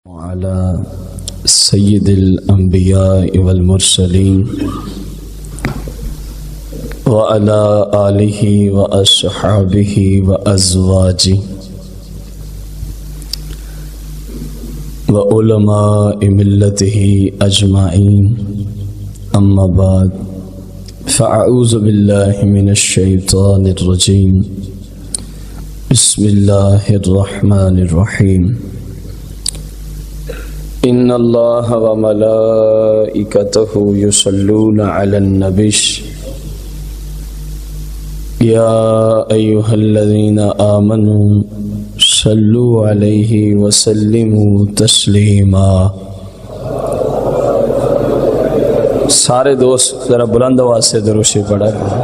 وعلى سيد الأنبياء والمرسلين وعلى آله وأصحابه وأزواجه وعلماء ملته أجمعين أما بعد فأعوذ بالله من الشيطان الرجيم بسم الله الرحمن الرحيم إن الله وملائكته يصلون على النبي يا أيها الذين آمنوا صلوا عليه وسلموا تسلیما۔ سارے دوست ذرا بلند آواز سے درود پڑھا کریں۔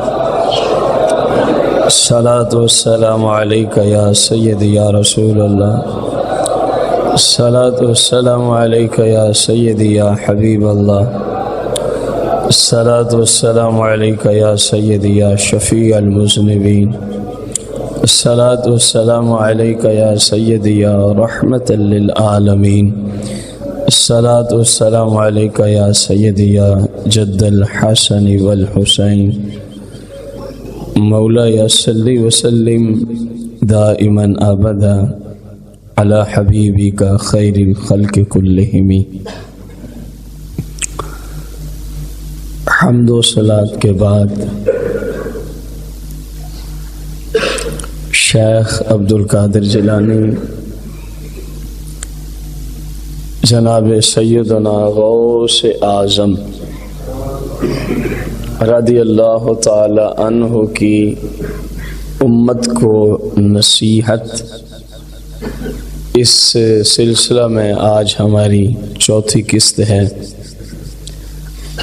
الصلاۃ والسلام علیک یا سیدی یا رسول اللہ، الصلاۃ والسلام علیک یا سیدی یا حبیب اللہ، الصلاۃ والسلام علیک یا سیدی یا شفیع المذنبین، الصلاۃ والسلام علیک یا سیدی یا رحمت للعالمین، الصلاۃ والسلام علیک یا سیدی یا جد الحسن والحسین، مولاي صلی وسلم دائما ابدا علی حبیبک خیر الخلق کلہم۔ حمد و صلات کے بعد شیخ عبدالقادر جیلانی جناب سیدنا غوث اعظم رضی اللہ تعالی عنہ کی امت کو نصیحت، اس سلسلہ میں آج ہماری چوتھی قسط ہے،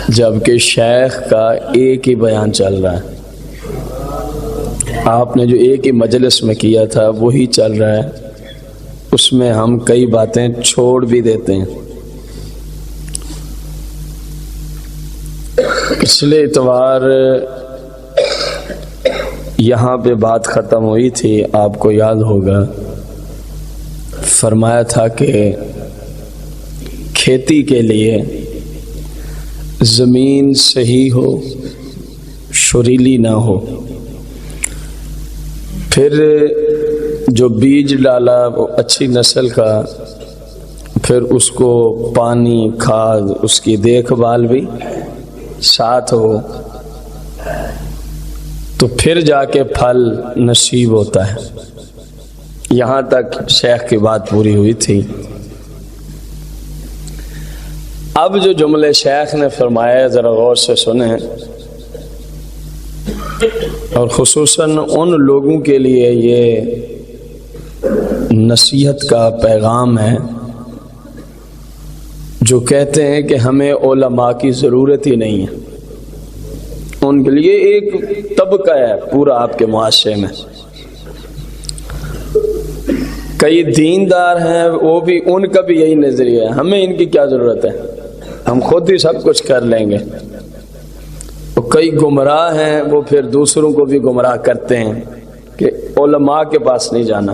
جبکہ شیخ کا ایک ہی بیان چل رہا ہے۔ آپ نے جو ایک ہی مجلس میں کیا تھا وہی چل رہا ہے، اس میں ہم کئی باتیں چھوڑ بھی دیتے ہیں۔ پچھلے اتوار یہاں پہ بات ختم ہوئی تھی، آپ کو یاد ہوگا، فرمایا تھا کہ کھیتی کے لیے زمین صحیح ہو، شریلی نہ ہو، پھر جو بیج ڈالا وہ اچھی نسل کا، پھر اس کو پانی، کھاد، اس کی دیکھ بھال بھی ساتھ ہو، تو پھر جا کے پھل نصیب ہوتا ہے۔ یہاں تک شیخ کی بات پوری ہوئی تھی۔ اب جو جملے شیخ نے فرمایا ذرا غور سے سنیں، اور خصوصاً ان لوگوں کے لیے یہ نصیحت کا پیغام ہے جو کہتے ہیں کہ ہمیں علماء کی ضرورت ہی نہیں ہے۔ ان کے لیے ایک طبقہ ہے پورا آپ کے معاشرے میں، کئی دیندار ہیں، وہ بھی، ان کا بھی یہی نظریہ ہے، ہمیں ان کی کیا ضرورت ہے، ہم خود ہی سب کچھ کر لیں گے۔ اور کئی گمراہ ہیں، وہ پھر دوسروں کو بھی گمراہ کرتے ہیں کہ علماء کے پاس نہیں جانا۔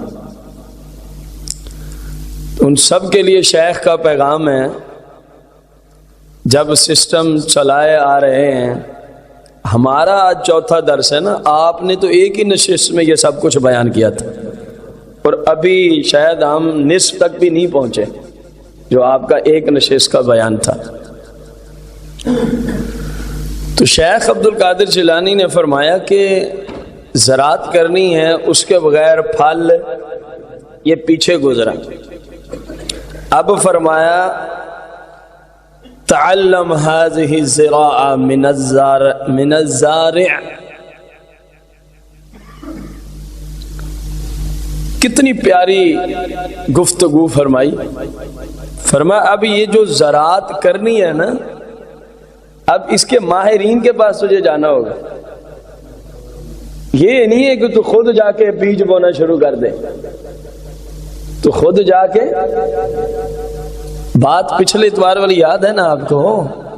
ان سب کے لیے شیخ کا پیغام ہے، جب سسٹم چلائے آ رہے ہیں، ہمارا آج چوتھا درس ہے نا، آپ نے تو ایک ہی نشست میں یہ سب کچھ بیان کیا تھا، اور ابھی شاید ہم نصف تک بھی نہیں پہنچے جو آپ کا ایک نشست کا بیان تھا۔ تو شیخ عبدالقادر جیلانی نے فرمایا کہ زراعت کرنی ہے، اس کے بغیر پھل، یہ پیچھے گزرا۔ اب فرمایا تعلم هذه الزراعة من الزارع۔ کتنی پیاری گفتگو فرمائی۔ فرمایا اب یہ جو زراعت کرنی ہے نا، اب اس کے ماہرین کے پاس تجھے جانا ہوگا۔ یہ نہیں ہے کہ تو خود جا کے بیج بونا شروع کر دے، تو خود جا کے، بات پچھلے اتوار والی یاد ہے نا آپ کو،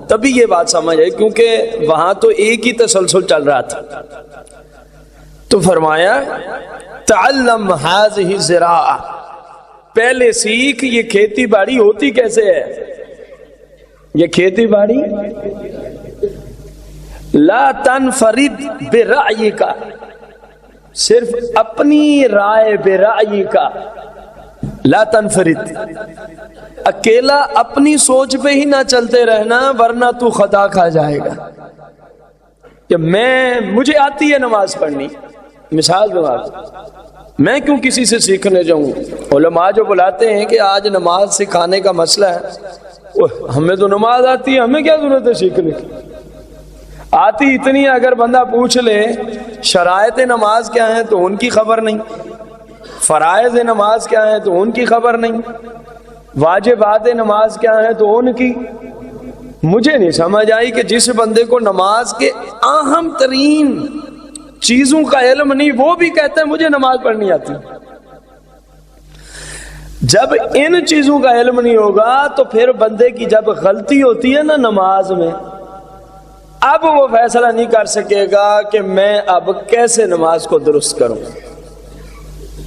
تبھی یہ بات سمجھ آئی، کیونکہ وہاں تو ایک ہی تسلسل چل رہا تھا۔ تو فرمایا تعلم هذه الزراعة، پہلے سیکھ یہ کھیتی باڑی ہوتی کیسے ہے. یہ کھیتی باڑی لا تنفرد برأی کا، صرف اپنی رائے برأی کا. لا تنفرد، اکیلا اپنی سوچ پہ ہی نہ چلتے رہنا ورنہ تو خطا کھا جائے گا. کہ مجھے آتی ہے نماز پڑھنی، مثال دوں آپ، میں کیوں کسی سے سیکھنے جاؤں. علماء جو بلاتے ہیں کہ آج نماز سکھانے کا مسئلہ ہے، ہمیں تو نماز آتی ہے، ہمیں کیا ضرورت ہے سیکھنے کی. آتی اتنی ہے، اگر بندہ پوچھ لے شرائط نماز کیا ہیں تو ان کی خبر نہیں، فرائض نماز کیا ہیں تو ان کی خبر نہیں، واجبات نماز کیا ہیں تو ان کی. مجھے نہیں سمجھ آئی کہ جس بندے کو نماز کے اہم ترین چیزوں کا علم نہیں، وہ بھی کہتا ہے مجھے نماز پڑھنی آتی. جب ان چیزوں کا علم نہیں ہوگا تو پھر بندے کی جب غلطی ہوتی ہے نا نماز میں، اب وہ فیصلہ نہیں کر سکے گا کہ میں اب کیسے نماز کو درست کروں.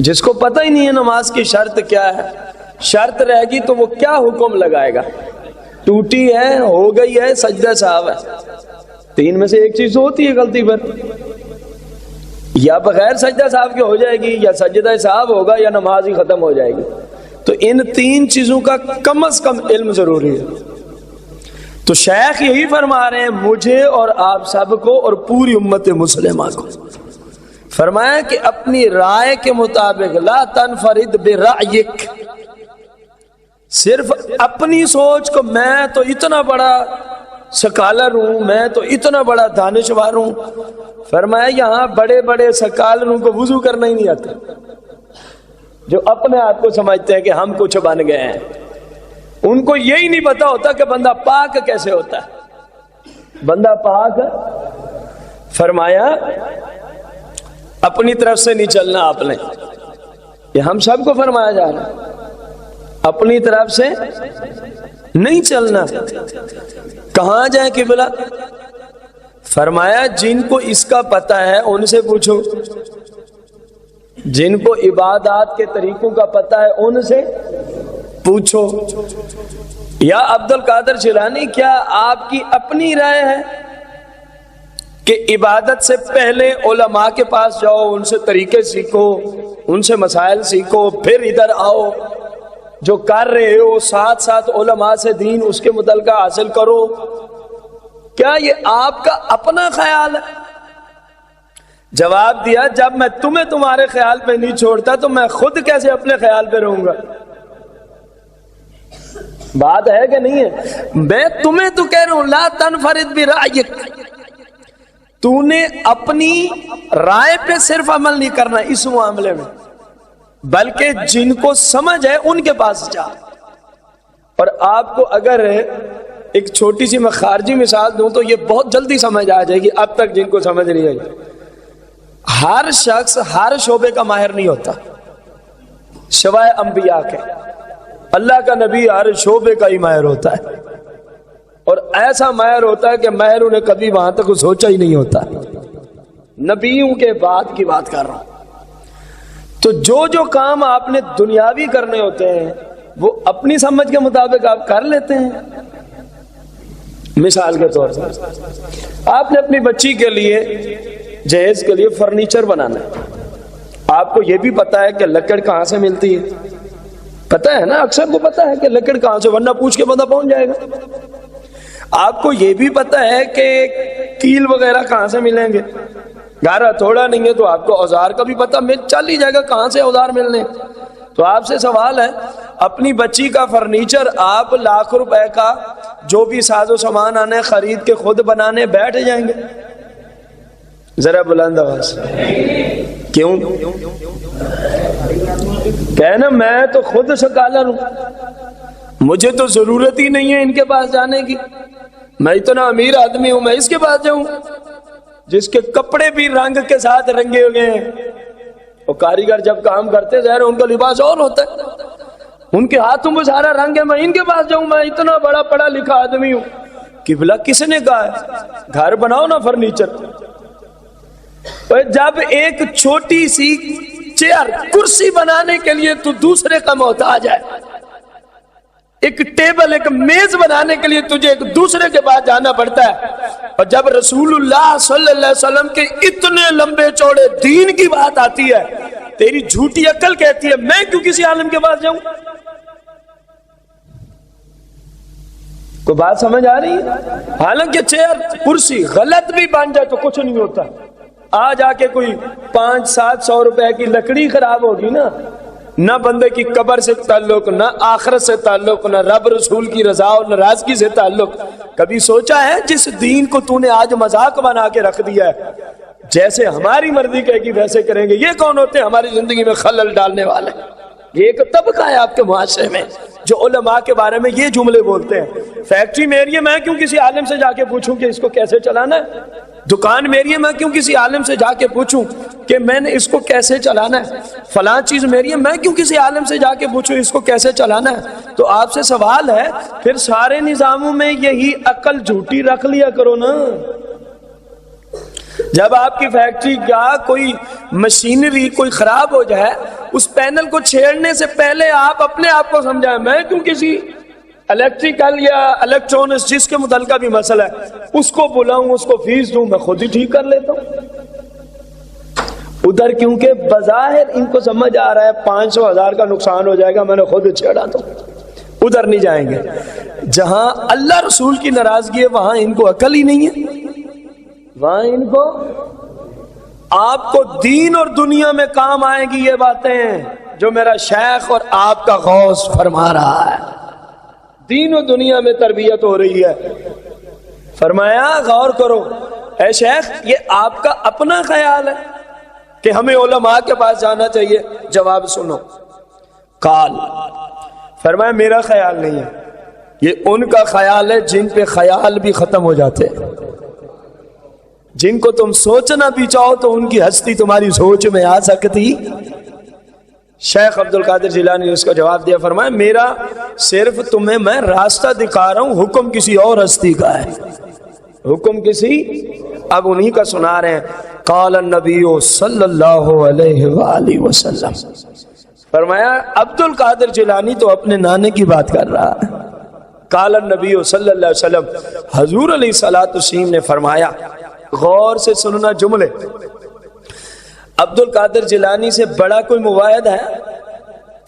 جس کو پتہ ہی نہیں ہے نماز کی شرط کیا ہے، شرط رہے گی تو وہ کیا حکم لگائے گا. ٹوٹی ہے، ہو گئی ہے، سجدہ صاحب ہے، تین میں سے ایک چیز ہوتی ہے غلطی پر، یا بغیر سجدہ صاحب کے ہو جائے گی، یا سجدہ صاحب ہوگا، یا نماز ہی ختم ہو جائے گی. تو ان تین چیزوں کا کم از کم علم ضروری ہے. تو شیخ یہی فرما رہے ہیں مجھے اور آپ سب کو اور پوری امت مسلمہ کو، فرمایا کہ اپنی رائے کے مطابق لا تنفرد برأیک، صرف اپنی سوچ کو میں تو اتنا بڑا سکالر ہوں، میں تو اتنا بڑا دانشور ہوں. فرمایا یہاں بڑے بڑے سکالروں کو وضو کرنا ہی نہیں آتا، جو اپنے آپ کو سمجھتے ہیں کہ ہم کچھ بن گئے ہیں. ان کو یہی نہیں پتا ہوتا کہ بندہ پاک کیسے ہوتا ہے. بندہ پاک، فرمایا اپنی طرف سے نہیں چلنا. آپ نے یہ ہم سب کو فرمایا جا رہا ہے اپنی طرف سے نہیں چلنا. کہاں جائیں قبلہ؟ فرمایا جن کو اس کا پتہ ہے ان سے پوچھو، جن کو عبادات کے طریقوں کا پتہ ہے ان سے پوچھو. یا عبد القادر جیلانی کیا آپ کی اپنی رائے ہے کہ عبادت سے پہلے علماء کے پاس جاؤ، ان سے طریقے سیکھو، ان سے مسائل سیکھو، پھر ادھر آؤ، جو کر رہے ہو ساتھ ساتھ علماء سے دین اس کے متعلقہ حاصل کرو؟ کیا یہ آپ کا اپنا خیال ہے؟ جواب دیا جب میں تمہیں تمہارے خیال پہ نہیں چھوڑتا تو میں خود کیسے اپنے خیال پہ رہوں گا. بات ہے کہ نہیں ہے؟ میں تمہیں تو کہہ رہا ہوں لا تنفرد برأیک، تو نے اپنی رائے پہ صرف عمل نہیں کرنا اس معاملے میں، بلکہ جن کو سمجھ ہے ان کے پاس جا. اور آپ کو اگر ایک چھوٹی سی میں خارجی مثال دوں تو یہ بہت جلدی سمجھ آ جائے گی، اب تک جن کو سمجھ نہیں آئی. ہر شخص ہر شعبے کا ماہر نہیں ہوتا سوائے انبیاء کے. اللہ کا نبی ہر شعبے کا ہی ماہر ہوتا ہے، اور ایسا ماہر ہوتا ہے کہ ماہر انہیں کبھی وہاں تک سوچا ہی نہیں ہوتا. نبیوں کے بعد کی بات کر رہا ہوں. تو جو کام آپ نے دنیاوی کرنے ہوتے ہیں وہ اپنی سمجھ کے مطابق آپ کر لیتے ہیں. مثال کے طور پر آپ نے اپنی بچی کے لیے جہیز کے لیے فرنیچر بنانا ہے. آپ کو یہ بھی پتا ہے کہ لکڑ کہاں سے ملتی ہے، پتا ہے نا، اکثر کو پتا ہے کہ لکڑ کہاں سے، ورنہ پوچھ کے بندہ پہنچ جائے گا. آپ کو یہ بھی پتا ہے کہ کیل وغیرہ کہاں سے ملیں گے. گھر تھوڑا نہیں ہے تو آپ کو اوزار کا بھی پتا چل ہی جائے گا کہاں سے اوزار ملنے. تو آپ سے سوال ہے اپنی بچی کا فرنیچر آپ لاکھ روپے کا جو بھی ساز و سامان آنے خرید کے خود بنانے بیٹھ جائیں گے؟ ذرا بلند آواز. کیوں؟ کہنا میں تو خود سکالر ہوں، مجھے تو ضرورت ہی نہیں ہے ان کے پاس جانے کی، میں اتنا امیر آدمی ہوں میں اس کے پاس جاؤں جس کے کپڑے بھی رنگ کے ساتھ رنگے ہوئے ہیں. وہ کاریگر جب کام کرتے ظاہر ان کا لباس اور ہوتا ہے، ان کے ہاتھوں میں سارا رنگ ہے، میں ان کے پاس جاؤں، میں اتنا بڑا پڑھا لکھا آدمی ہوں. قبلہ کس نے کہا ہے گھر بناؤ نا فرنیچر. جب ایک چھوٹی سی چیئر کرسی بنانے کے لیے تو دوسرے کا محتاج ہے، ایک ٹیبل ایک میز بنانے کے لیے تجھے ایک دوسرے کے پاس جانا پڑتا ہے۔ اور جب رسول اللہ صلی اللہ علیہ وسلم کے اتنے لمبے چوڑے دین کی بات آتی ہے، تیری جھوٹی عقل کہتی ہے میں کیوں کسی عالم کے پاس جاؤں؟ کوئی بات سمجھ آ رہی ہے؟ حالانکہ چیئر کرسی غلط بھی بن جائے تو کچھ نہیں ہوتا، آ جا کے کوئی 500-700 روپے کی لکڑی خراب ہوگی نا، نہ بندے کی قبر سے تعلق، نہ آخرت سے تعلق، نہ رب رسول کی رضا اور ناراضگی سے تعلق۔ کبھی سوچا ہے جس دین کو تو نے آج مذاق بنا کے رکھ دیا ہے، جیسے ہماری مرضی کہے گی ویسے کریں گے، یہ کون ہوتے ہیں ہماری زندگی میں خلل ڈالنے والے؟ یہ ایک طبقہ ہے آپ کے معاشرے میں جو علماء کے بارے میں یہ جملے بولتے ہیں، فیکٹری میری ہے میں کیوں کسی عالم سے جا کے پوچھوں کہ اس کو کیسے چلانا ہے؟ دکان میری ہے میں کیوں کسی عالم سے جا کے پوچھوں کہ میں نے اس کو کیسے چلانا ہے؟ فلاں چیز میری ہے میں کیوں کسی عالم سے جا کے پوچھوں اس کو کیسے چلانا ہے؟ تو آپ سے سوال ہے پھر سارے نظاموں میں یہی عقل جھوٹی رکھ لیا کرو نا۔ جب آپ کی فیکٹری کا کوئی مشینری کوئی خراب ہو جائے، اس پینل کو چھیڑنے سے پہلے آپ اپنے آپ کو سمجھائیں میں کیوں کسی الیکٹریکل یا الیکٹرونکس جس کے متعلقہ بھی مسئلہ ہے اس کو بلاؤں، اس کو فیس دوں، میں خود ہی ٹھیک کر لیتا ہوں۔ ادھر کیونکہ بظاہر ان کو سمجھ آ رہا ہے 500,000 کا نقصان ہو جائے گا میں نے خود چھیڑا، تو ادھر نہیں جائیں گے۔ جہاں اللہ رسول کی ناراضگی ہے وہاں ان کو عقل ہی نہیں ہے، وہاں ان کو آپ کو دین اور دنیا میں کام آئیں گی یہ باتیں جو میرا شیخ اور آپ کا غوث فرما رہا ہے، دین و دنیا میں تربیت ہو رہی ہے۔ فرمایا غور کرو اے شیخ یہ آپ کا اپنا خیال ہے کہ ہمیں علماء کے پاس جانا چاہیے؟ جواب سنو، قال فرمایا میرا خیال نہیں ہے، یہ ان کا خیال ہے جن پہ خیال بھی ختم ہو جاتے ہیں، جن کو تم سوچنا بھی چاہو تو ان کی ہستی تمہاری سوچ میں آ سکتی۔ شیخ عبد القادر جیلانی نے اس کا جواب دیا، فرمایا میرا صرف تمہیں میں راستہ دکھا رہا ہوں، حکم کسی اور ہستی کا ہے، حکم کسی اب انہی کا سنا رہے ہیں۔ قال النبی صلی اللہ علیہ وآلہ وسلم، فرمایا عبد القادر جیلانی تو اپنے نانے کی بات کر رہا ہے۔ قال النبی صلی اللہ علیہ وسلم، حضور علیہ الصلوۃ والسلام نے فرمایا، غور سے سننا جملے، عبد القادر جیلانی سے بڑا کوئی مواعد ہے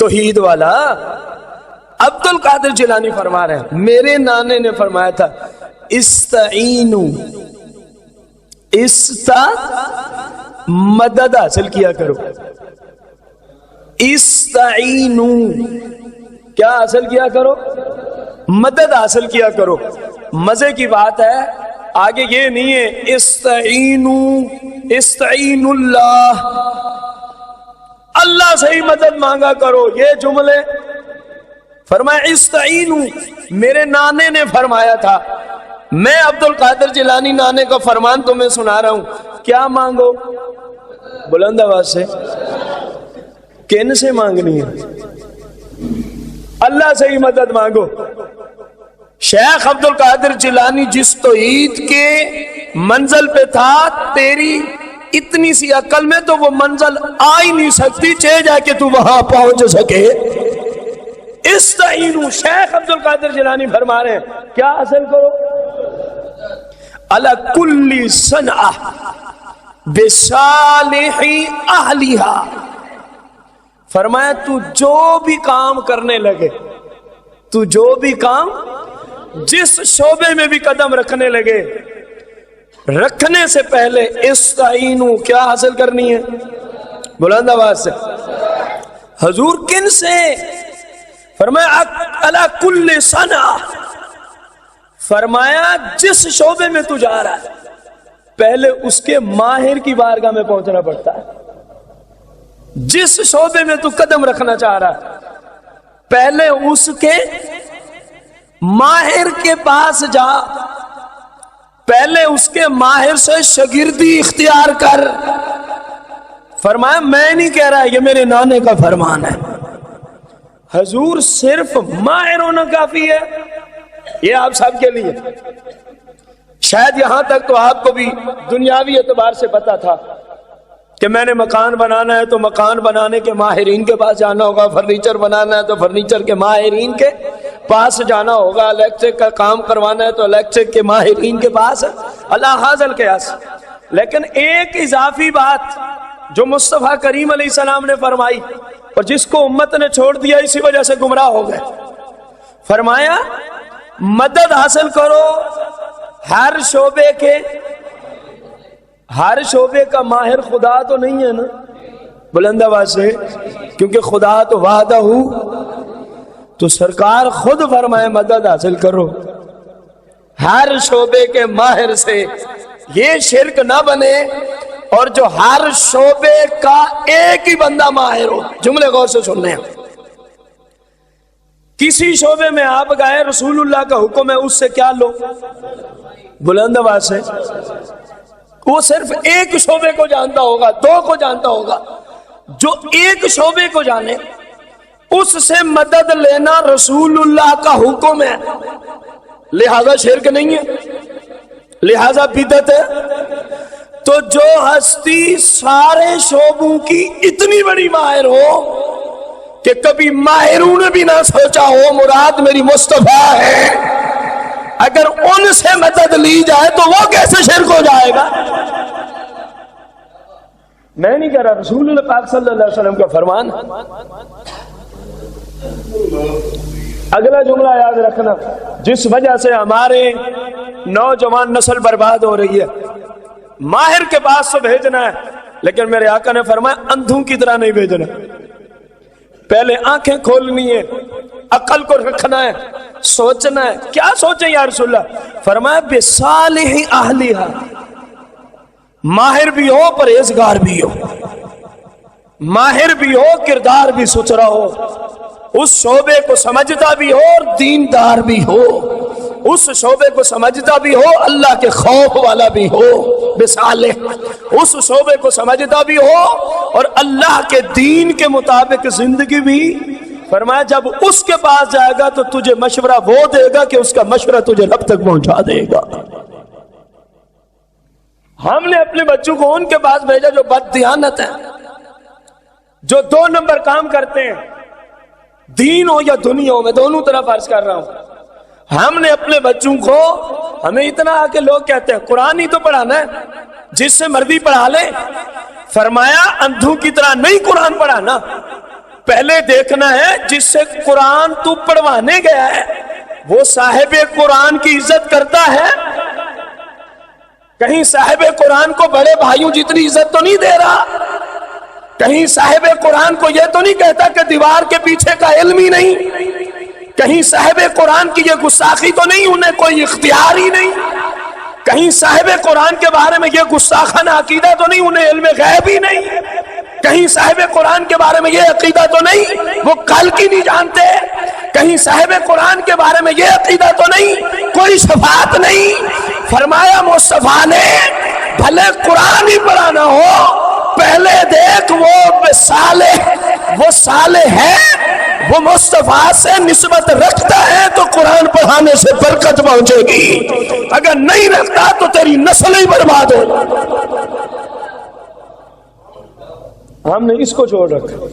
توحید والا؟ عبد القادر جیلانی فرما رہے ہیں میرے نانے نے فرمایا تھا استعینوا، مدد حاصل کیا کرو، استعینوا کیا حاصل کیا کرو؟ مدد حاصل کیا کرو۔ مزے کی بات ہے آگے یہ نہیں ہے استعینوا اللہ، اللہ سے ہی مدد مانگا کرو، یہ جملے فرمایا استعینوا، میرے نانے نے فرمایا تھا، میں عبد القادر جیلانی نانے کا فرمان تمہیں سنا رہا ہوں، کیا مانگو؟ بلند آواز سے، کن سے مانگنی ہے؟ اللہ سے ہی مدد مانگو۔ شیخ عبد القادر جیلانی جس توحید کے منزل پہ تھا، تیری اتنی سی عقل میں تو وہ منزل آ ہی نہیں سکتی، چاہے جا کے تو وہاں پہنچ سکے۔ استعینوا، شیخ عبد القادر جیلانی فرما رہے ہیں کیا حاصل کرو؟ علی کل صنعہ بصالح اہلھا، فرمایا تو جو بھی کام کرنے لگے، تو جو بھی کام جس شعبے میں بھی قدم رکھنے لگے، رکھنے سے پہلے استعینوا کیا حاصل کرنی ہے؟ بلند آواز سے، حضور کن سے؟ فرمایا علی کل صنعہ، فرمایا جس شعبے میں تو جا رہا ہے پہلے اس کے ماہر کی بارگاہ میں پہنچنا پڑتا ہے۔ جس شعبے میں تو قدم رکھنا چاہ رہا ہے پہلے اس کے ماہر کے پاس جا، پہلے اس کے ماہر سے شاگردی اختیار کر۔ فرمایا میں نہیں کہہ رہا، یہ میرے نانے کا فرمان ہے۔ حضور صرف ماہر ہونا کافی ہے؟ یہ آپ سب کے لیے، شاید یہاں تک تو آپ کو بھی دنیاوی اعتبار سے پتا تھا کہ میں نے مکان بنانا ہے تو مکان بنانے کے ماہرین کے پاس جانا ہوگا، فرنیچر بنانا ہے تو فرنیچر کے ماہرین کے پاس جانا ہوگا، الیکٹرک کا کام کروانا ہے تو الیکٹرک کے ماہرین کے پاس، اللہ حاضل قیاس۔ لیکن ایک اضافی بات جو مصطفیٰ کریم علیہ السلام نے فرمائی اور جس کو امت نے چھوڑ دیا، اسی وجہ سے گمراہ ہو گئے، فرمایا مدد حاصل کرو ہر شعبے کے، ہر شعبے کا ماہر خدا تو نہیں ہے نا، بلند آواز سے، کیونکہ خدا تو وحدہ ہو، تو سرکار خود فرمائے مدد حاصل کرو ہر شعبے کے ماہر سے، یہ شرک نہ بنے اور جو ہر شعبے کا ایک ہی بندہ ماہر ہو۔ جملے غور سے سننے ہیں، کسی شعبے میں آپ گئے، رسول اللہ کا حکم ہے، اس سے کیا لو، بلند آواز سے، وہ صرف ایک شعبے کو جانتا ہوگا، دو کو جانتا ہوگا، جو ایک شعبے کو جانے اس سے مدد لینا رسول اللہ کا حکم ہے، لہذا شرک نہیں ہے، لہذا بدعت ہے۔ تو جو ہستی سارے شعبوں کی اتنی بڑی ماہر ہو کہ کبھی ماہروں نے بھی نہ سوچا ہو مراد میری مصطفیٰ ہے، اگر ان سے مدد لی جائے تو وہ کیسے شرک ہو جائے گا؟ میں نہیں کہہ رہا، رسول اللہ پاک صلی اللہ علیہ وسلم کا فرمان۔ اگلا جملہ یاد رکھنا، جس وجہ سے ہمارے نوجوان نسل برباد ہو رہی ہے، ماہر کے پاس تو بھیجنا ہے، لیکن میرے آقا نے فرمایا اندھوں کی طرح نہیں بھیجنا، پہلے آنکھیں کھولنی ہے، عقل کو رکھنا ہے، سوچنا ہے۔ کیا سوچیں یا رسول اللہ؟ فرمایا بصالح اہلیہا، ماہر بھی ہو پرہیزگار بھی ہو، ماہر بھی ہو کردار بھی ستھرا ہو، اس شعبے کو سمجھتا بھی ہو اور دیندار بھی ہو، اس شعبے کو سمجھتا بھی ہو اللہ کے خوف والا بھی ہو، بصالح، اس شعبے کو سمجھتا بھی ہو اور اللہ کے دین کے مطابق زندگی بھی۔ فرمایا جب اس کے پاس جائے گا تو تجھے مشورہ وہ دے گا کہ اس کا مشورہ تجھے رب تک پہنچا دے گا۔ ہم نے اپنے بچوں کو ان کے پاس بھیجا جو بد دیانت ہیں، جو 2 نمبر کام کرتے ہیں، دین ہو یا دنیا ہو، میں دونوں طرف عرض کر رہا ہوں۔ ہم نے اپنے بچوں کو، ہمیں اتنا آ کے لوگ کہتے ہیں قرآن ہی تو پڑھانا ہے، جس سے مرضی پڑھا لے۔ فرمایا اندھوں کی طرح نہیں قرآن پڑھانا، پہلے دیکھنا ہے جس سے قرآن تو پڑھوانے گیا ہے وہ صاحب قرآن کی عزت کرتا ہے، کہیں صاحب قرآن کو بڑے بھائیوں جتنی عزت تو نہیں دے رہا، کہیں صاحب قرآن کو یہ تو نہیں کہتا کہ دیوار کے پیچھے کا علم ہی نہیں، کہیں صاحب قرآن کی یہ گستاخی تو نہیں انہیں کوئی اختیار ہی نہیں، کہیں صاحب قرآن کے بارے میں یہ گستاخانہ عقیدہ تو نہیں انہیں علم غیب ہی نہیں، کہیں صاحب قرآن کے بارے میں یہ عقیدہ تو نہیں وہ کل کی نہیں جانتے، کہیں صاحب قرآن کے بارے میں یہ عقیدہ تو نہیں کوئی شفاعت نہیں۔ فرمایا مصطفیٰ نے بھلے قرآن ہی پڑھانا ہو، پہلے دیکھ وہ صالح ہے، وہ مصطفیٰ سے نسبت رکھتا ہے تو قرآن پڑھانے سے برکت پہنچے گی، اگر نہیں رکھتا تو تیری نسل ہی برباد ہو۔ ہم نے اس کو چھوڑ رکھا،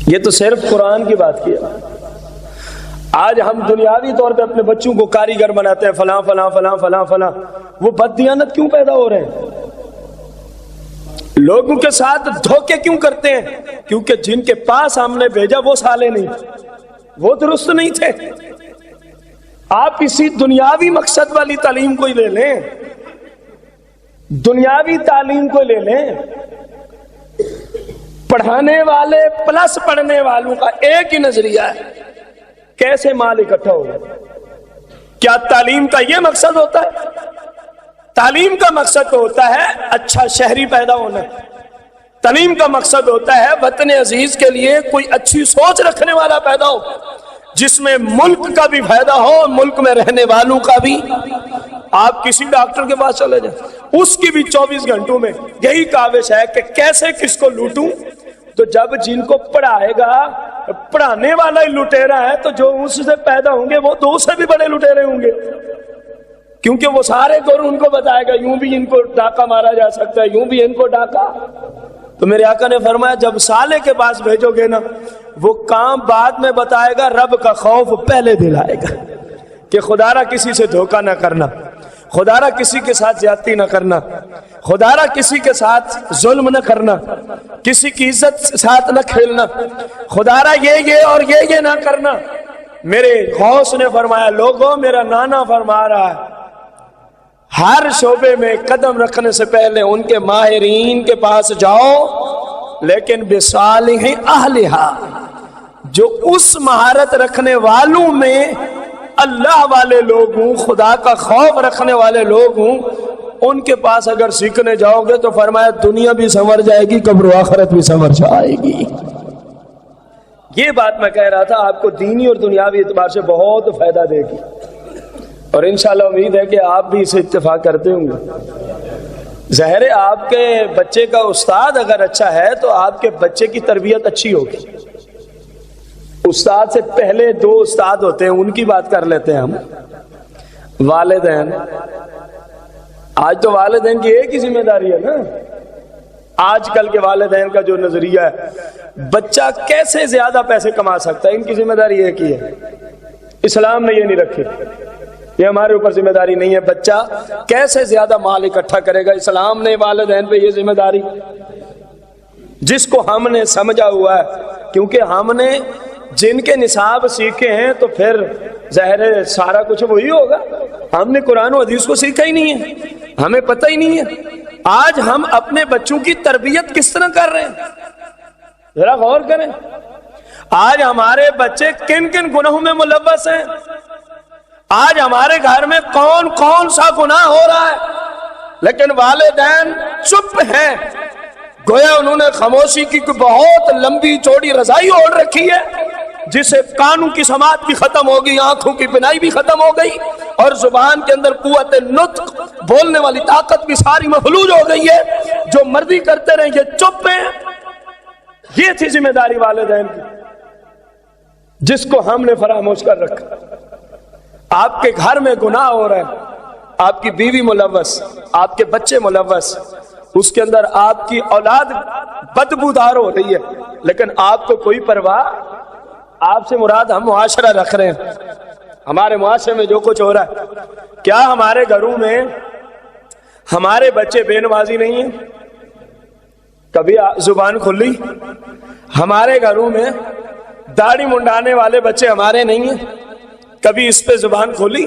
یہ تو صرف قرآن کی بات کیا۔ آج ہم دنیاوی طور پہ اپنے بچوں کو کاریگر بناتے ہیں، فلاں فلاں فلاں فلاں فلاں، وہ بددیانت کیوں پیدا ہو رہے ہیں؟ لوگوں کے ساتھ دھوکے کیوں کرتے ہیں؟ کیونکہ جن کے پاس ہم نے بھیجا وہ صالح نہیں، وہ درست نہیں تھے۔ آپ اسی دنیاوی مقصد والی تعلیم کو ہی لے لیں، دنیاوی تعلیم کو لے لیں، پڑھانے والے پلس پڑھنے والوں کا ایک ہی نظریہ ہے، کیسے مال اکٹھا ہوگا۔ کیا تعلیم کا یہ مقصد ہوتا ہے؟ تعلیم کا مقصد تو ہوتا ہے اچھا شہری پیدا ہونا، تعلیم کا مقصد ہوتا ہے وطن عزیز کے لیے کوئی اچھی سوچ رکھنے والا پیدا ہو، جس میں ملک کا بھی فائدہ ہو، ملک میں رہنے والوں کا بھی۔ آپ کسی ڈاکٹر کے پاس چلے جائیں، اس کی بھی 24 گھنٹوں میں یہی کاوش ہے کہ کیسے کس کو لوٹوں۔ تو جب جن کو پڑھائے گا، پڑھانے والا ہی لٹیرا ہے، تو جو اس سے پیدا ہوں گے وہ تو اس سے بھی بڑے لٹیرے ہوں گے۔ کیونکہ وہ سارے گور ان کو بتائے گا یوں بھی ان کو ڈاکہ مارا جا سکتا ہے، یوں بھی ان کو ڈاکہ۔ تو میرے آقا نے فرمایا جب صالح کے پاس بھیجو گے نا، وہ کام بعد میں بتائے گا، رب کا خوف پہلے دلائے گا کہ خدا را کسی سے دھوکہ نہ کرنا، خدا را کسی کے ساتھ زیادتی نہ کرنا، خدا را کسی کے ساتھ ظلم نہ کرنا، کسی کی عزت ساتھ نہ کھیلنا، خدا را یہ اور یہ نہ کرنا۔ میرے غوث نے فرمایا لوگوں میرا نانا فرما رہا ہے ہر شعبے میں قدم رکھنے سے پہلے ان کے ماہرین کے پاس جاؤ، لیکن بصالح اہلھا، جو اس مہارت رکھنے والوں میں اللہ والے لوگ ہوں، خدا کا خوف رکھنے والے لوگ ہوں، ان کے پاس اگر سیکھنے جاؤ گے تو فرمایا دنیا بھی سنور جائے گی، قبر و آخرت بھی سنور جائے گی۔ یہ بات میں کہہ رہا تھا آپ کو دینی اور دنیاوی اعتبار سے بہت فائدہ دے گی، اور انشاءاللہ امید ہے کہ آپ بھی اسے اتفاق کرتے ہوں گے۔ ظاہر ہے آپ کے بچے کا استاد اگر اچھا ہے تو آپ کے بچے کی تربیت اچھی ہوگی۔ استاد سے پہلے دو استاد ہوتے ہیں، ان کی بات کر لیتے ہیں ہم، والدین۔ آج تو والدین کی ایک ہی ذمہ داری ہے نا، آج کل کے والدین کا جو نظریہ ہے بچہ کیسے زیادہ پیسے کما سکتا ہے، ان کی ذمہ داری ایک ہی ہے۔ اسلام نے یہ نہیں رکھی، یہ ہمارے اوپر ذمہ داری نہیں ہے بچہ کیسے زیادہ مال اکٹھا کرے گا، اسلام نے والدین پہ یہ ذمہ داری جس کو ہم نے سمجھا ہوا ہے، کیونکہ ہم نے جن کے نصاب سیکھے ہیں تو پھر ظاہر ہے سارا کچھ وہی ہوگا۔ ہم نے قرآن و حدیث کو سیکھا ہی نہیں ہے، ہمیں پتہ ہی نہیں ہے۔ آج ہم اپنے بچوں کی تربیت کس طرح کر رہے ہیں ذرا غور کریں۔ آج ہمارے بچے کن کن گناہوں میں ملوث ہیں، آج ہمارے گھر میں کون کون سا گناہ ہو رہا ہے، لیکن والدین چپ ہیں، گویا انہوں نے خاموشی کی کوئی بہت لمبی چوڑی رضائی اوڑھ رکھی ہے، جس سے کانوں کی سماعت بھی ختم ہو گئی، آنکھوں کی بینائی بھی ختم ہو گئی، اور زبان کے اندر قوت نطق بولنے والی طاقت بھی ساری مفلوج ہو گئی ہے۔ جو مرضی کرتے رہیں یہ چپ ہیں۔ یہ تھی ذمہ داری والدین کی جس کو ہم نے فراموش کر رکھا۔ آپ کے گھر میں گناہ ہو رہا ہے، آپ کی بیوی ملوث، آپ کے بچے ملوث، اس کے اندر آپ کی اولاد بدبودار ہو رہی ہے، لیکن آپ کو کوئی پرواہ۔ آپ سے مراد ہم معاشرہ رکھ رہے ہیں، ہمارے معاشرے میں جو کچھ ہو رہا ہے، کیا ہمارے گھروں میں ہمارے بچے بے نمازی نہیں ہیں؟ کبھی زبان کھلی؟ ہمارے گھروں میں داڑھی منڈانے والے بچے ہمارے نہیں ہیں؟ کبھی اس پہ زبان کھولی؟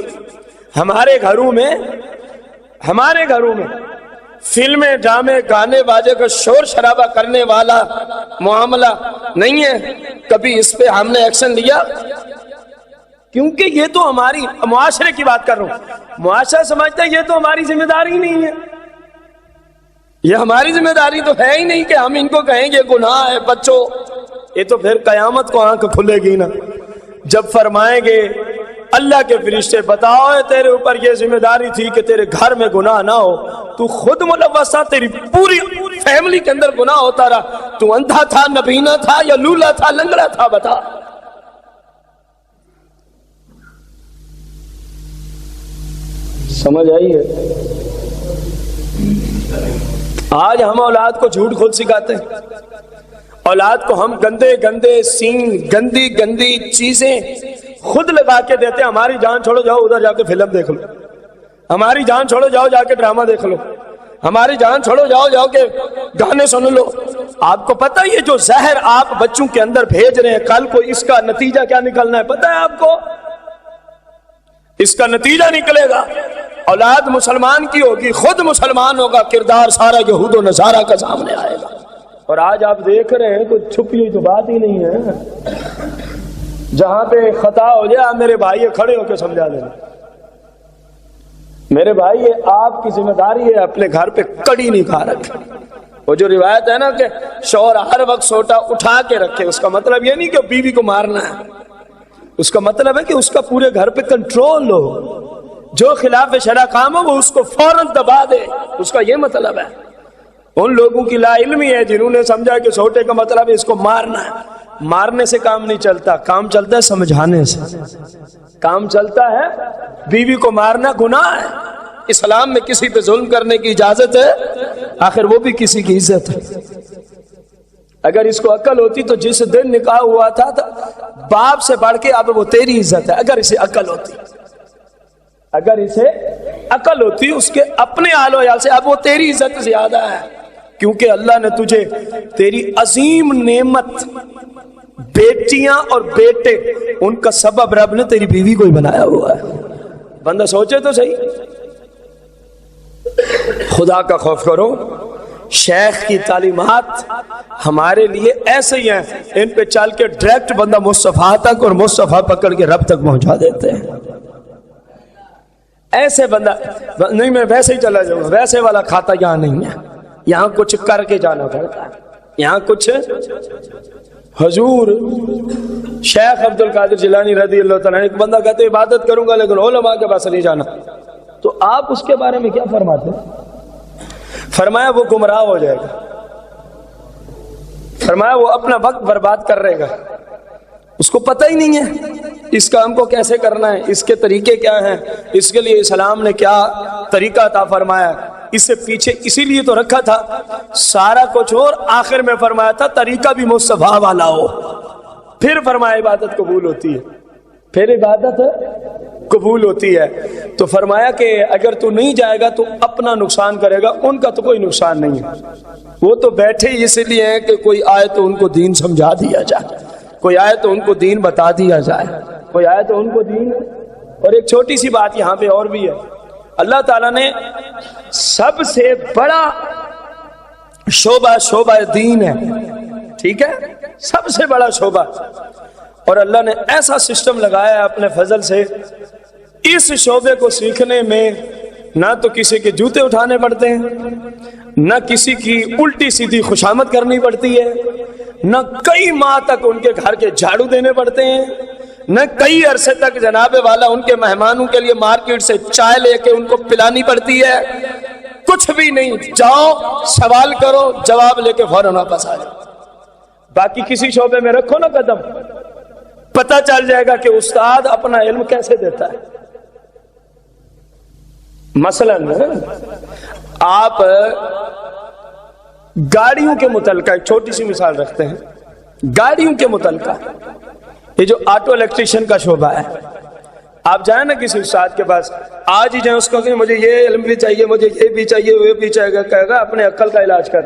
ہمارے گھروں میں فلمیں، ڈرامے، گانے باجے کا شور شرابہ کرنے والا معاملہ نہیں ہے؟ کبھی اس پہ ہم نے ایکشن لیا؟ کیونکہ یہ تو ہماری معاشرے کی بات کر رہا ہوں، معاشرہ سمجھتا ہے یہ تو ہماری ذمہ داری نہیں ہے، یہ ہماری ذمہ داری تو ہے ہی نہیں کہ ہم ان کو کہیں گے گناہ ہے بچوں۔ یہ تو پھر قیامت کو آنکھ کھلے گی نا، جب فرمائیں گے اللہ کے فرشتے بتاؤ تیرے اوپر یہ ذمہ داری تھی کہ تیرے گھر میں گناہ نہ ہو، تو خود ملوث تھا، تیری پوری فیملی کے اندر گناہ ہوتا رہا، تو اندھا تھا، نبینا تھا، یا لولا تھا، لنگڑا تھا، بتا۔ سمجھ آئی ہے؟ آج ہم اولاد کو جھوٹ خود سکھاتے ہیں، اولاد کو ہم گندے گندے سین، گندی گندی چیزیں خود لگا کے دیتے ہیں۔ ہماری جان چھوڑو جاؤ ادھر جا کے فلم دیکھ لو، ہماری جان چھوڑو جاؤ جا کے ڈرامہ دیکھ لو، ہماری جان چھوڑو جاؤ کے گانے سن لو۔ آپ کو پتہ یہ جو زہر آپ بچوں کے اندر بھیج رہے ہیں، کل کو اس کا نتیجہ کیا نکلنا ہے پتہ ہے آپ کو؟ اس کا نتیجہ نکلے گا اولاد مسلمان کی ہوگی، خود مسلمان ہوگا، کردار سارا یہود و نصارہ کا سامنے آئے گا۔ اور آج آپ دیکھ رہے ہیں کوئی چھپی ہوئی تو بات ہی نہیں ہے، جہاں پہ خطا ہو جائے میرے بھائی کھڑے ہو کے سمجھا دینا، میرے بھائی آپ کی ذمہ داری ہے اپنے گھر پہ کڑی نہیں کھا رکھے۔ وہ جو روایت ہے نا کہ شوہر ہر وقت سوٹا اٹھا کے رکھے، اس کا مطلب یہ نہیں کہ بیوی کو مارنا ہے، اس کا مطلب ہے کہ اس کا پورے گھر پہ کنٹرول ہو، جو خلاف شرع کام ہو وہ اس کو فوراً دبا دے، اس کا یہ مطلب ہے۔ ان لوگوں کی لا علمی ہے جنہوں نے سمجھا کہ سوٹے کا مطلب ہے اس کو مارنا ہے، مارنے سے کام نہیں چلتا، کام چلتا ہے سمجھانے سے، کام چلتا ہے۔ بیوی کو مارنا گناہ ہے، اسلام میں کسی پہ ظلم کرنے کی اجازت ہے، آخر وہ بھی کسی کی عزت ہے۔ اگر اس کو عقل ہوتی تو جس دن نکاح ہوا تھا باپ سے بڑھ کے اب وہ تیری عزت ہے، اگر اسے عقل ہوتی، اگر اسے عقل ہوتی اس کے اپنے آل و عیال سے، اب وہ تیری عزت زیادہ ہے، کیونکہ اللہ نے تجھے تیری عظیم نعمت بیٹیاں اور بیٹے ان کا سبب رب نے تیری بیوی کو ہی بنایا ہوا ہے۔ بندہ سوچے تو صحیح، خدا کا خوف کرو۔ شیخ کی تعلیمات ہمارے لیے ایسے ہی ہیں، ان پہ چل کے ڈائریکٹ بندہ مصطفیٰ تک اور مصطفیٰ پکڑ کے رب تک پہنچا دیتے ہیں۔ ایسے بندہ نہیں میں ویسے ہی چلا جاؤں گا، ویسے والا کھاتا یہاں نہیں ہے، یہاں کچھ کر کے جانا پڑتا ہے، یہاں کچھ۔ حضور شیخ عبد القادر جیلانی رضی اللہ تعالیٰ عنہ، ایک بندہ کہتے عبادت کروں گا لیکن علماء کے پاس نہیں جانا، تو آپ اس کے بارے میں کیا فرماتے ہیں؟ فرمایا وہ گمراہ ہو جائے گا، فرمایا وہ اپنا وقت برباد کر رہے گا، اس کو پتہ ہی نہیں ہے اس کام کو کیسے کرنا ہے، اس کے طریقے کیا ہیں، اس کے لیے اسلام نے کیا طریقہ عطا فرمایا، اس سے پیچھے اسی لیے تو رکھا تھا سارا کچھ، اور آخر میں فرمایا تھا طریقہ بھی مصطفیٰ والا ہو، پھر فرمایا عبادت قبول ہوتی ہے، پھر عبادت قبول ہوتی ہے۔ تو فرمایا کہ اگر تو نہیں جائے گا تو اپنا نقصان کرے گا، ان کا تو کوئی نقصان نہیں ہے، وہ تو بیٹھے اس لیے ہیں کہ کوئی آئے تو ان کو دین سمجھا دیا جائے، کوئی آئے تو ان کو دین بتا دیا جائے، کوئی آئے تو ان کو دین۔ اور ایک چھوٹی سی بات یہاں پہ اور بھی ہے، اللہ تعالیٰ نے سب سے بڑا شعبہ دین ہے، ٹھیک ہے، سب سے بڑا شعبہ، اور اللہ نے ایسا سسٹم لگایا ہے اپنے فضل سے، اس شعبے کو سیکھنے میں نہ تو کسی کے جوتے اٹھانے پڑتے ہیں، نہ کسی کی الٹی سیدھی خوشامد کرنی پڑتی ہے، نہ کئی ماہ تک ان کے گھر کے جھاڑو دینے پڑتے ہیں، نہ کئی عرصے تک جناب والا ان کے مہمانوں کے لیے مارکیٹ سے چائے لے کے ان کو پلانی پڑتی ہے، کچھ بھی نہیں، جاؤ سوال کرو جواب لے کے فوراً واپس آ جاؤ۔ باقی کسی شعبے میں رکھو نا قدم، پتہ چل جائے گا کہ استاد اپنا علم کیسے دیتا ہے۔ مثلاً آپ گاڑیوں کے متعلقہ ایک چھوٹی سی مثال رکھتے ہیں، گاڑیوں کے متعلقہ یہ جو آٹو الیکٹریشین کا شعبہ ہے، آپ جائیں نا کسی استاد کے پاس، آج ہی جائیں اس کو کہ مجھے یہ علم بھی چاہیے، مجھے یہ بھی چاہیے، وہ بھی چاہیے، کہے گا اپنے عقل کا علاج کر۔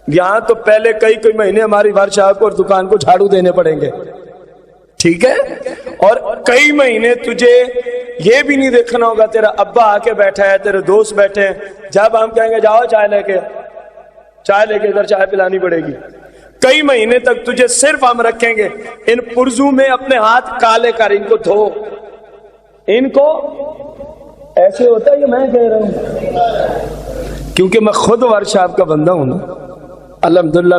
یہاں تو پہلے کئی مہینے ہماری ورکشاپ کو اور دکان کو جھاڑو دینے پڑیں گے، ٹھیک ہے، اور کئی مہینے تجھے یہ بھی نہیں دیکھنا ہوگا تیرا ابا آ کے بیٹھا ہے، تیرے دوست بیٹھے ہیں، جب ہم کہیں گے جاؤ چائے لے کے ادھر چائے پلانی پڑے گی، کئی مہینے تک تجھے صرف ہم رکھیں گے ان پرزوں میں اپنے ہاتھ کالے کر ان کو دھو، ان کو ایسے ہوتا ہے کہ میں کہہ رہا ہوں کیونکہ میں خود ورکشاپ کا بندہ ہوں نا، الحمدللہ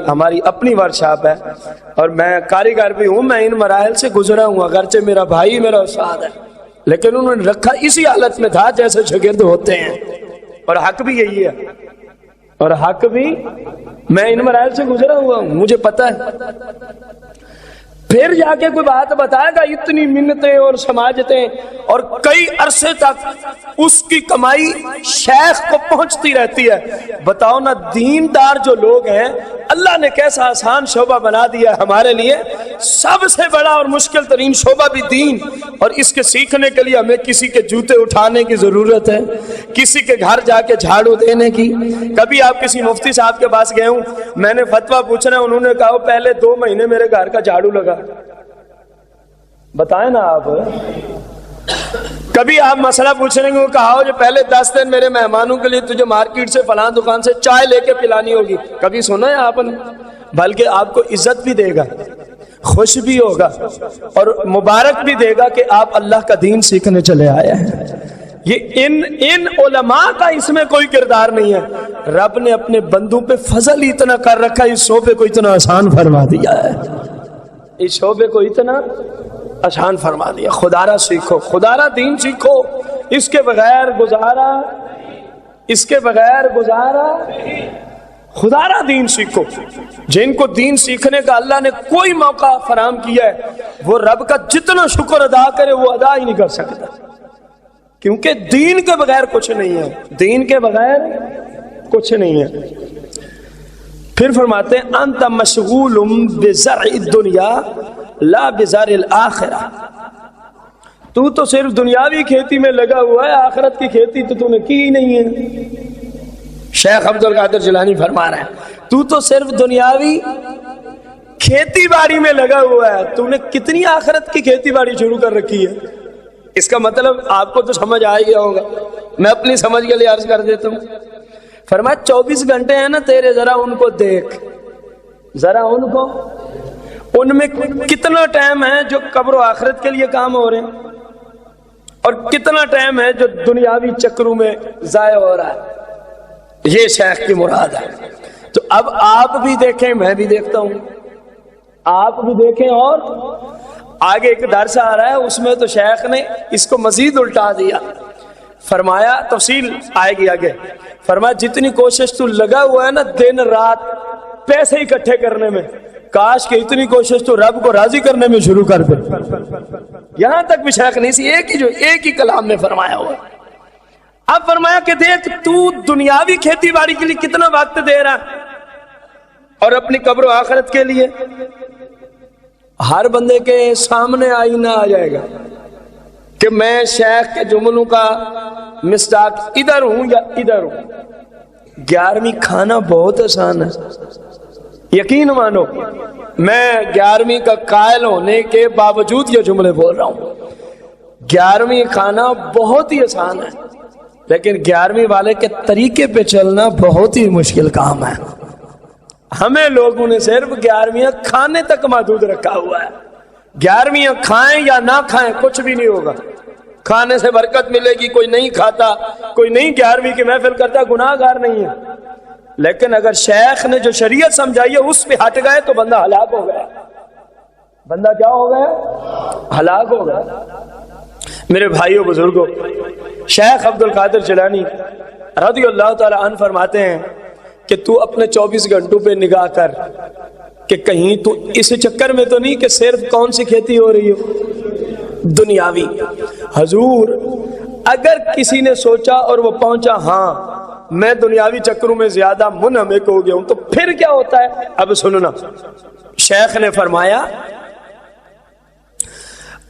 ہماری اپنی ورکشاپ ہے اور میں کاریگر بھی ہوں، میں ان مراحل سے گزرا ہوں، اگرچہ میرا بھائی میرا استاد ہے لیکن انہوں نے رکھا اسی حالت میں تھا جیسے شاگرد ہوتے ہیں، اور حق بھی یہی ہے، اور حق بھی میں ان مراحل سے گزرا ہوا ہوں، مجھے پتہ ہے۔ پھر جا کے کوئی بات بتائے گا، اتنی منتیں اور سماجتیں، اور کئی عرصے تک اس کی کمائی شیخ کو پہنچتی رہتی ہے۔ بتاؤ نا دیندار جو لوگ ہیں اللہ نے کیسا آسان شعبہ بنا دیا ہے ہمارے لیے، سب سے بڑا اور مشکل ترین شعبہ بھی دین، اور اس کے سیکھنے کے لیے ہمیں کسی کے جوتے اٹھانے کی ضرورت ہے، کسی کے گھر جا کے جھاڑو دینے کی۔ کبھی آپ کسی مفتی صاحب کے پاس گئے ہوں، میں نے فتویٰ پوچھنا، انہوں نے کہا پہلے 2 مہینے میرے گھر کا جھاڑو لگا، بتائیں نا آپ۔ کبھی آپ مسئلہ پوچھنے کو کہا ہو جو پہلے 10 دن میرے مہمانوں کے لیے تجھے مارکیٹ سے فلاں دکان سے چائے لے کے پلانی ہوگی، کبھی سنا ہے آپ نے؟ بلکہ آپ کو عزت بھی دے گا، خوش بھی ہوگا اور مبارک بھی دے گا کہ آپ اللہ کا دین سیکھنے چلے آئے ہیں۔ یہ ان علماء کا اس میں کوئی کردار نہیں ہے، رب نے اپنے بندوں پہ فضل اتنا کر رکھا، اس شعبے کو اتنا آسان فرما دیا ہے، اس شعبے کو اتنا آسان فرما دیا۔ خدارہ سیکھو، خدارہ دین سیکھو، اس کے بغیر گزارا خدا را دین سیکھو. جن کو دین سیکھنے کا اللہ نے کوئی موقع فراہم کیا ہے وہ رب کا جتنا شکر ادا کرے وہ ادا ہی نہیں کر سکتا, کیونکہ دین کے بغیر کچھ نہیں ہے, دین کے بغیر کچھ نہیں ہے. پھر فرماتے ہیں انت مشغول بزرع الدنیا لا بزرع الآخرہ, تو صرف دنیاوی کھیتی میں لگا ہوا ہے, آخرت کی کھیتی تو نے کی ہی نہیں ہے. شیخ عبد القادر جیلانی فرما رہے ہیں تو صرف دنیاوی کھیتی باڑی میں لگا ہوا ہے, تو نے کتنی آخرت کی کھیتی باڑی شروع کر رکھی ہے. اس کا مطلب آپ کو تو سمجھ آ گیا ہوگا, میں اپنی سمجھ کے لیے عرض کر دیتا ہوں. فرمایا 24 گھنٹے ہیں نا تیرے, ذرا ان کو دیکھ, ذرا ان کو, ان میں کتنا ٹائم ہے جو قبر و آخرت کے لیے کام ہو رہے ہیں اور کتنا ٹائم ہے جو دنیاوی چکروں میں ضائع ہو رہا ہے. یہ شیخ کی مراد ہے. تو اب آپ بھی دیکھیں, میں بھی دیکھتا ہوں, آپ بھی دیکھیں. اور آگے ایک درس آ رہا ہے اس میں تو شیخ نے اس کو مزید الٹا دیا. فرمایا تفصیل آئے گی آگے, فرمایا جتنی کوشش تو لگا ہوا ہے نا دن رات پیسے اکٹھے کرنے میں, کاش کہ اتنی کوشش تو رب کو راضی کرنے میں شروع کر دے. یہاں تک بھی شیخ نہیں سی, ایک ہی کلام میں فرمایا ہوا. اب فرمایا کہ دیکھ تو دنیاوی کھیتی باڑی کے لیے کتنا وقت دے رہا اور اپنی قبر و آخرت کے لیے. ہر بندے کے سامنے آئینہ آ جائے گا کہ میں شیخ کے جملوں کا مصداق ادھر ہوں یا ادھر ہوں. 11ویں کھانا بہت آسان ہے, یقین مانو, میں 11ویں کا قائل ہونے کے باوجود یہ جملے بول رہا ہوں. 11ویں کھانا بہت ہی آسان ہے, لیکن 11ویں والے کے طریقے پہ چلنا بہت ہی مشکل کام ہے. ہمیں لوگوں نے صرف 11ویں کھانے تک محدود رکھا ہوا ہے. 11ویں کھائیں یا نہ کھائیں کچھ بھی نہیں ہوگا, کھانے سے برکت ملے گی. کوئی نہیں کھاتا, کوئی نہیں 11ویں کی محفل کرتا, گناہ گار نہیں ہے. لیکن اگر شیخ نے جو شریعت سمجھائی ہے اس پہ ہٹ گئے تو بندہ ہلاک ہو گیا. بندہ کیا ہو گیا؟ ہلاک ہو گیا. میرے بھائیوں بزرگوں, شیخ عبد القادر جیلانی رضی اللہ تعالی عنہ فرماتے ہیں کہ تو اپنے 24 گھنٹوں پہ نگاہ کر کہ کہیں تو اس چکر میں تو نہیں کہ صرف کون سی کھیتی ہو رہی ہو دنیاوی. حضور اگر کسی نے سوچا اور وہ پہنچا ہاں میں دنیاوی چکروں میں زیادہ منہمک ہو گیا ہوں, تو پھر کیا ہوتا ہے؟ اب سننا. شیخ نے فرمایا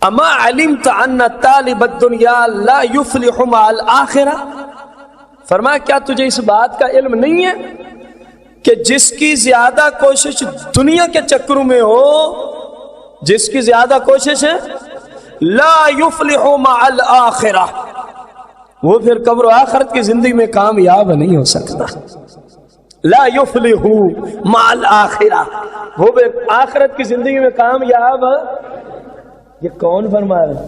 اما علمت ان طالب الدنیا لا يفلح مع الاخرہ. فرمایا کیا تجھے اس بات کا علم نہیں ہے کہ جس کی زیادہ کوشش دنیا کے چکروں میں ہو, جس کی زیادہ کوشش ہے لا يفلح مع الاخرہ, وہ پھر قبر و آخرت کی زندگی میں کامیاب نہیں ہو سکتا. لا يفلح مع الاخرہ, وہ پھر آخرت کی زندگی میں کامیاب. یہ کون فرما رہا ہے؟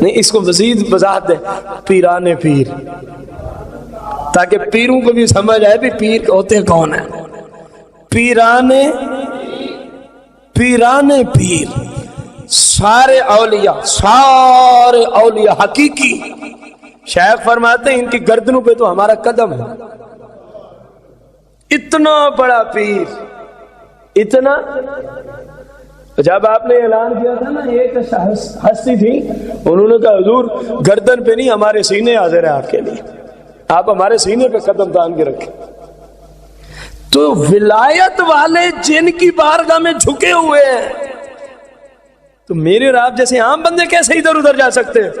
نہیں, اس کو مزید وضاحت دے. پیران پیر, تاکہ پیروں کو بھی سمجھ آئے بھی پیر ہوتے کون ہیں. پیران پیر سارے اولیاء حقیقی. شیخ فرماتے ہیں ان کی گردنوں پہ تو ہمارا قدم ہے. اتنا بڑا پیر, اتنا. جب آپ نے اعلان کیا تھا نا, ایک ہستی تھی, انہوں نے کہا حضور گردن پہ نہیں ہمارے سینے حاضر ہے آپ کے لیے, آپ ہمارے سینے پہ قدم تان کے رکھیں. تو ولایت والے جن کی بارگاہ میں جھکے ہوئے ہیں, تو میرے اور آپ جیسے عام بندے کیسے ادھر ادھر جا سکتے ہیں؟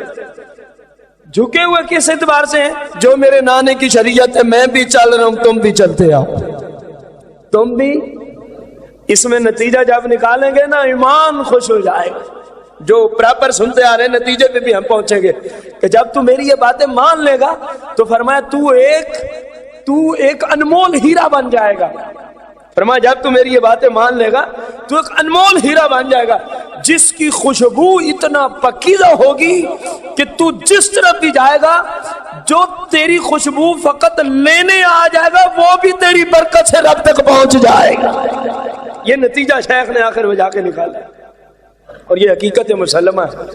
جھکے ہوئے کس اعتبار سے ہیں؟ جو میرے نانے کی شریعت ہے میں بھی چل رہا ہوں, تم بھی چلتے آؤ, تم بھی. اس میں نتیجہ جب نکالیں گے نا ایمان خوش ہو جائے گا. جو پراپر سنتے آ رہے ہیں نتیجے پہ بھی ہم پہنچیں گے کہ جب تو میری یہ باتیں مان لے گا تو فرمایا تو ایک انمول ہیرا بن جائے گا. فرمایا جب تو میری یہ باتیں مان لے گا تو ایک انمول ہیرا بن جائے گا جس کی خوشبو اتنا پکیزہ ہوگی کہ تو جس طرف بھی جائے گا جو تیری خوشبو فقط لینے آ جائے گا وہ بھی تیری برکت سے رب تک پہنچ جائے گا. یہ نتیجہ شیخ نے آخر میں جا کے نکالا اور یہ حقیقت مسلمہ ہے.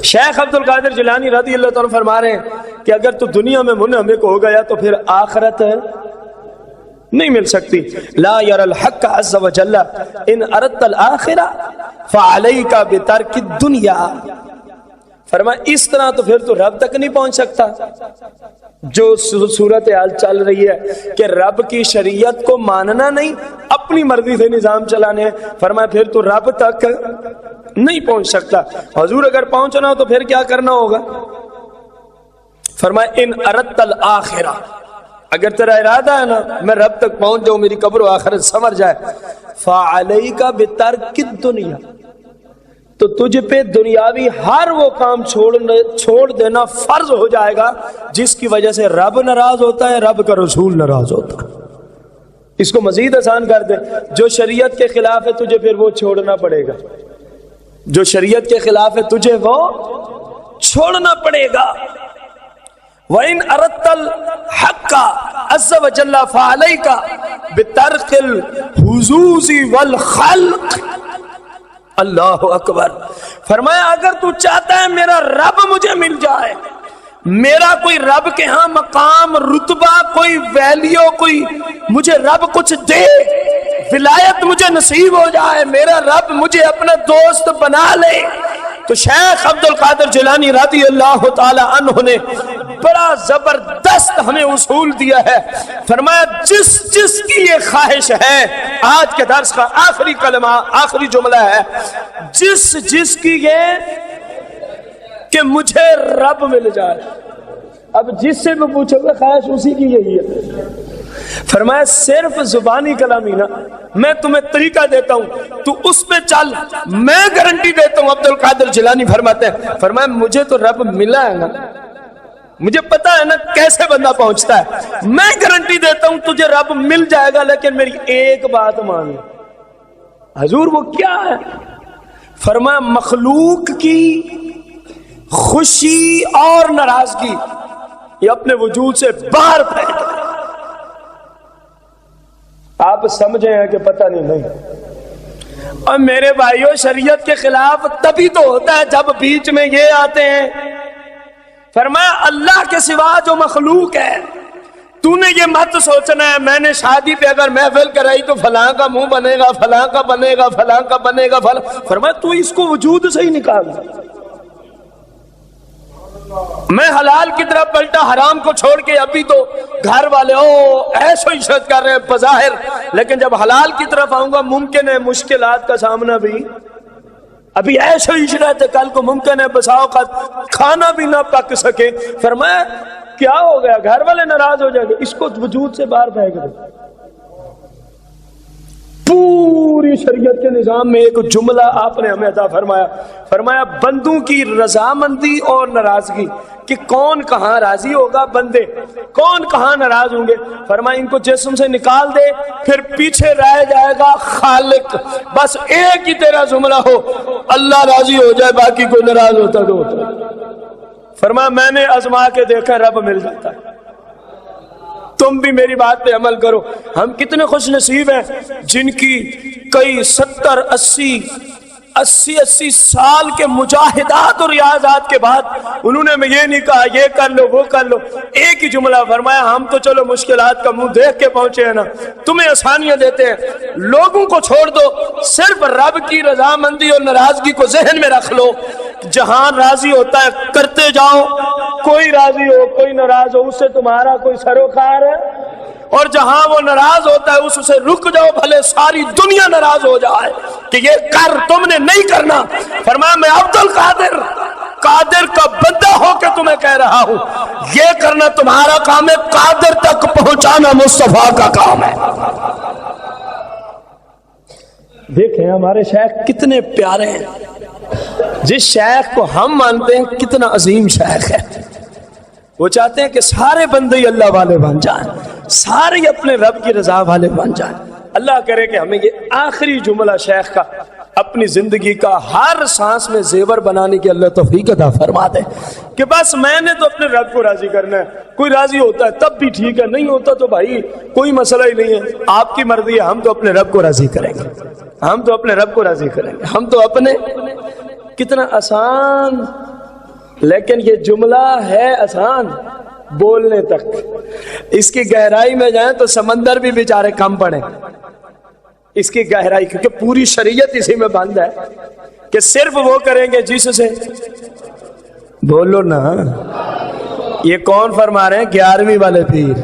شیخ عبد القادر جیلانی رضی اللہ تعالیٰ فرما رہے ہیں کہ اگر تو دنیا میں منہمک ہو گیا تو پھر آخرت نہیں مل سکتی. لا یر الحق عز وجل ان اردت الآخرہ فعلیک بترک الدنیا. فرمایا اس طرح تو پھر تو رب تک نہیں پہنچ سکتا. جو صورتحال چل رہی ہے کہ رب کی شریعت کو ماننا نہیں، اپنی مرضی سے نظام چلانے ہیں، فرمایا پھر تو رب تک نہیں پہنچ سکتا. حضور اگر پہنچنا ہو تو پھر کیا کرنا ہوگا؟ فرمایا ان اردت الآخرہ، اگر تیرا ارادہ ہے نا میں رب تک پہنچ جاؤں، میری قبر و آخرت سمر جائے، فعلیک بترک الدنیا، تو تجھ پہ دنیاوی ہر وہ کام چھوڑ دینا فرض ہو جائے گا جس کی وجہ سے رب ناراض ہوتا ہے، رب کا رسول ناراض ہوتا ہے. اس کو مزید آسان کر دے، جو شریعت کے خلاف ہے تجھے پھر وہ چھوڑنا پڑے گا. جو شریعت کے خلاف ہے تجھے وہ چھوڑنا پڑے گا. وَإِنْ أَرَدْتَ الْحَقَّ عَزَّ وَجَلَّ فَعَلَيْكَ بِتَرْكِ الْحُزُوزِ وَالْخَلْقِ. اللہ اکبر. فرمایا اگر تو چاہتا ہے میرا رب مجھے مل جائے، میرا کوئی رب کے ہاں مقام، رتبہ، کوئی ویلیو، کوئی مجھے رب کچھ دے، ولایت مجھے نصیب ہو جائے، میرا رب مجھے اپنا دوست بنا لے، تو شیخ عبد القادر جیلانی رضی اللہ تعالی عنہ نے بڑا زبردست ہمیں اصول دیا ہے. فرمایا جس کی یہ خواہش ہے، آج کے درس کا آخری کلمہ، آخری جملہ ہے، جس کی یہ کہ مجھے رب مل جائے. اب جس سے میں پوچھوں گا خواہش اسی کی یہی ہے. فرمایا صرف زبانی کلامی نا، میں تمہیں طریقہ دیتا ہوں تو اس پہ چل، میں گارنٹی دیتا ہوں. عبد القادر جیلانی فرماتے ہیں، فرمایا مجھے تو رب ملا ہے نا، مجھے پتا ہے نا کیسے بندہ پہنچتا ہے، میں گارنٹی دیتا ہوں تجھے رب مل جائے گا، لیکن میری ایک بات مان. حضور وہ کیا ہے؟ فرمایا مخلوق کی خوشی اور ناراضگی یہ اپنے وجود سے باہر پھینک. آپ سمجھے ہیں کہ پتہ نہیں. اور میرے بھائیوں شریعت کے خلاف تبھی تو ہوتا ہے جب بیچ میں یہ آتے ہیں. فرمایا اللہ کے سوا جو مخلوق ہے، تو نے یہ مت سوچنا ہے میں نے شادی پہ اگر محفل کرائی تو فلاں کا منہ بنے گا، فلاں کا بنے گا، فلاں کا بنے گا، فلاں. فرمایا تو اس کو وجود سے ہی نکال دے. میں حلال کی طرف پلٹا، حرام کو چھوڑ کے ابھی تو گھر والے ایسو عشرت کر رہے ہیں بظاہر، لیکن جب حلال کی طرف آؤں گا ممکن ہے مشکلات کا سامنا بھی، ابھی ایسو عشرت ہے کل کو ممکن ہے بسا اوقات کھانا بھی نہ پک سکے. فرمایا کیا ہو گیا، گھر والے ناراض ہو جائیں گے، اس کو وجود سے باہر پھینک دو. پوری شریعت کے نظام میں ایک جملہ آپ نے ہمیں عطا فرمایا. فرمایا بندوں کی رضامندی اور ناراضگی، کہ کون کہاں راضی ہوگا، بندے کون کہاں ناراض ہوں گے. فرمایا ان کو جسم سے نکال دے، پھر پیچھے رہ جائے گا خالق. بس ایک ہی تیرا جملہ ہو، اللہ راضی ہو جائے، باقی کوئی ناراض ہوتا تو ہوتا. فرمایا میں نے آزما کے دیکھا رب مل جاتا ہے. تم بھی میری بات پہ عمل کرو. ہم کتنے خوش نصیب ہیں جن کی کئی 70-80 سال کے مجاہدات اور ریاضات کے بعد انہوں نے یہ نہیں کہا یہ کر لو وہ کر لو، ایک ہی جملہ فرمایا ہم تو چلو مشکلات کا منہ دیکھ کے پہنچے ہیں نا، تمہیں آسانیاں دیتے ہیں، لوگوں کو چھوڑ دو، صرف رب کی رضامندی اور ناراضگی کو ذہن میں رکھ لو. جہاں راضی ہوتا ہے کرتے جاؤ، کوئی راضی ہو کوئی ناراض ہو اس سے تمہارا کوئی سروکار ہے، اور جہاں وہ ناراض ہوتا ہے اس سے رک جاؤ، بھلے ساری دنیا ناراض ہو جائے کہ یہ کر، تم نے نہیں کرنا. فرمایا میں عبد القادر قادر کا بندہ ہو کے تمہیں کہہ رہا ہوں، یہ کرنا تمہارا کام ہے، قادر تک پہنچانا مصطفیٰ کا کام ہے. دیکھیں ہمارے شیخ کتنے پیارے ہیں، جس شیخ کو ہم مانتے ہیں کتنا عظیم شیخ ہے. وہ چاہتے ہیں کہ سارے بندے ہی اللہ والے بن جائیں، سارے اپنے رب کی رضا والے بن جائیں. اللہ کرے کہ ہمیں یہ آخری جملہ شیخ کا اپنی زندگی کا ہر سانس میں زیور بنانے کی اللہ توفیق عطا فرما دے کہ بس میں نے تو اپنے رب کو راضی کرنا ہے. کوئی راضی ہوتا ہے تب بھی ٹھیک ہے، نہیں ہوتا تو بھائی کوئی مسئلہ ہی نہیں ہے، آپ کی مرضی ہے، ہم تو اپنے رب کو راضی کریں گے، ہم تو اپنے رب کو راضی کریں گے، ہم تو اپنے. کتنا آسان، لیکن یہ جملہ ہے آسان بولنے تک. اس کی گہرائی میں جائیں تو سمندر بھی بیچارے کم پڑے اس کی گہرائی, کیونکہ پوری شریعت اسی میں بند ہے کہ صرف وہ کریں گے جس سے بولو نا. یہ کون فرما رہے ہیں؟ 11ویں والے پیر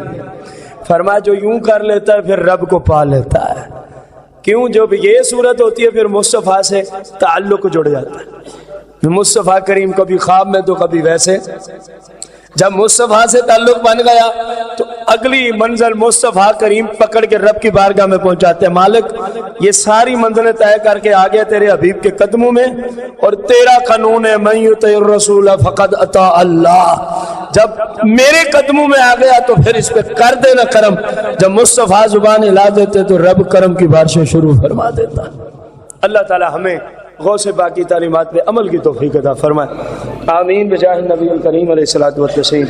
فرما جو یوں کر لیتا ہے پھر رب کو پا لیتا ہے. کیوں؟ جب یہ صورت ہوتی ہے پھر مصطفیٰ سے تعلق جڑ جاتا ہے. مصطفیٰ کریم کبھی خواب میں تو کبھی ویسے. جب مصطفیٰ سے تعلق بن گیا تو اگلی منزل مصطفیٰ کریم پکڑ کے رب کی بارگاہ میں پہنچاتے ہیں. مالک یہ ساری منزلیں طے کر کے آگے تیرے حبیب کے قدموں میں, اور تیرا قانون ہے من یطع الرسول فقد اطاع اللہ. جب میرے قدموں میں آ گیا تو پھر اس پہ کر دینا کرم. جب مصطفیٰ زبان ہلا دیتے تو رب کرم کی بارشیں شروع فرما دیتا. اللہ تعالی ہمیں غوث باقی تعلیمات پہ عمل کی توفیق عطا فرمائے. آمین بجاہ النبی الکریم علیہ الصلوۃ والتسلیم.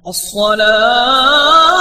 الصلاة